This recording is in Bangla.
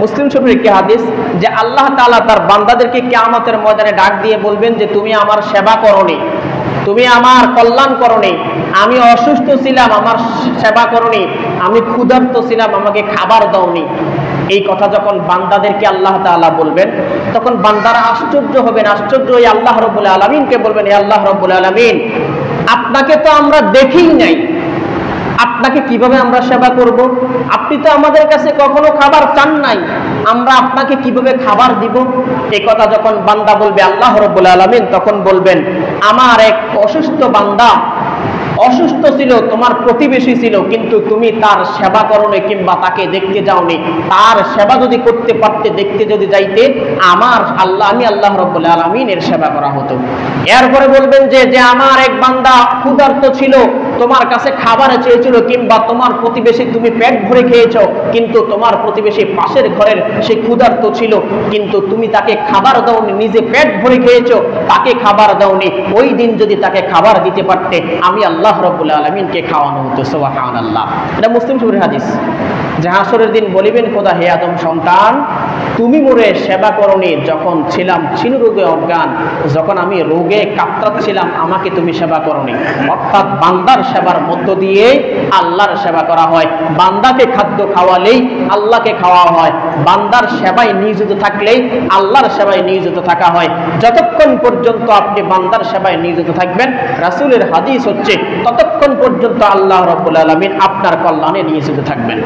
মুসলিম শরীফের একটি হাদিস যে আল্লাহ তাআলা তার বান্দাদেরকে কিয়ামতের ময়দানে ডাক দিয়ে বলবেন যে তুমি আমার সেবা করোনি, তুমি আমার কল্যাণ করোনি, আমি অসুস্থ ছিলাম আমার সেবা করোনি, আমি ক্ষুধার্ত ছিলাম আমাকে খাবার দাওনি। এই কথা যখন বান্দাদেরকে আল্লাহ তাআলা বলবেন তখন বান্দারা আশ্চর্য হবেন, আশ্চর্য হয়ে আল্লাহ রাব্বুল আলামিনকে বলবেন, হে আল্লাহ রাব্বুল আলামিন, আপনাকে তো আমরা দেখিই নাই, আপনাকে কিভাবে আমরা সেবা করব? আপনি তো আমাদের কাছে কখনো খাবার চান নাই, আমরা আপনাকে কিভাবে খাবার দিব? এই কথা যখন বান্দা বলবে আল্লাহ রাব্বুল আলামিন তখন বলবেন, আমার এক অসুস্থ বান্দা অসুস্থ ছিল, তোমার প্রতিবেশী ছিল, কিন্তু তুমি তার সেবা করোনি কিংবা তাকে দেখতে যাওনি। তার সেবা যদি করতে পারতে, দেখতে যদি যাইতে, আমি আল্লাহ রাব্বুল আলামিনের সেবা করা হতো। এরপরে বলবেন যে আমার এক বান্দা ক্ষুধার্ত ছিল, তোমার কাছে খাবার চেয়েছিল, কিংবা তোমার প্রতিবেশী তুমি পেট ভরে খেয়েছো, কিন্তু তোমার প্রতিবেশী পাশের ঘরের সে ক্ষুধার্ত ছিল, কিন্তু তুমি তাকে খাবার দাওনি, নিজে পেট ভরে খেয়েছো, তাকে খাবার দাওনি। ওই দিন যদি তাকে খাবার দিতে পারতে, আমি আল্লাহ রাব্বুল আলামিনকে খাওয়ানো হতো। সুবহানাল্লাহ। এটা মুসলিম শরীফের হাদিস। যে হাসরের দিন বলিবেন খোদা, হে আদম সন্তান, তুমি মোরে সেবা করনি যখন ছিলাম ক্ষীণ রোগে অজ্ঞান, যখন আমি রোগে কাতরাচ্ছিলাম আমাকে তুমি সেবা করনি। অর্থাৎ বান্দার সেবার মধ্য দিয়ে আল্লাহর সেবা করা হয়। বান্দাকে খাদ্য খাওয়ালেই আল্লাহকে খাওয়া হয়, বান্দার সেবায় নিয়োজিত থাকলেই আল্লাহর সেবায় নিয়োজিত থাকা হয়। যতক্ষণ পর্যন্ত আপনি বান্দার সেবায় নিয়োজিত থাকবেন, রাসূলের হাদিস হচ্ছে ততক্ষণ পর্যন্ত আল্লাহ রাব্বুল আলামিন আপনার কল্যাণে নিয়োজিত থাকবেন।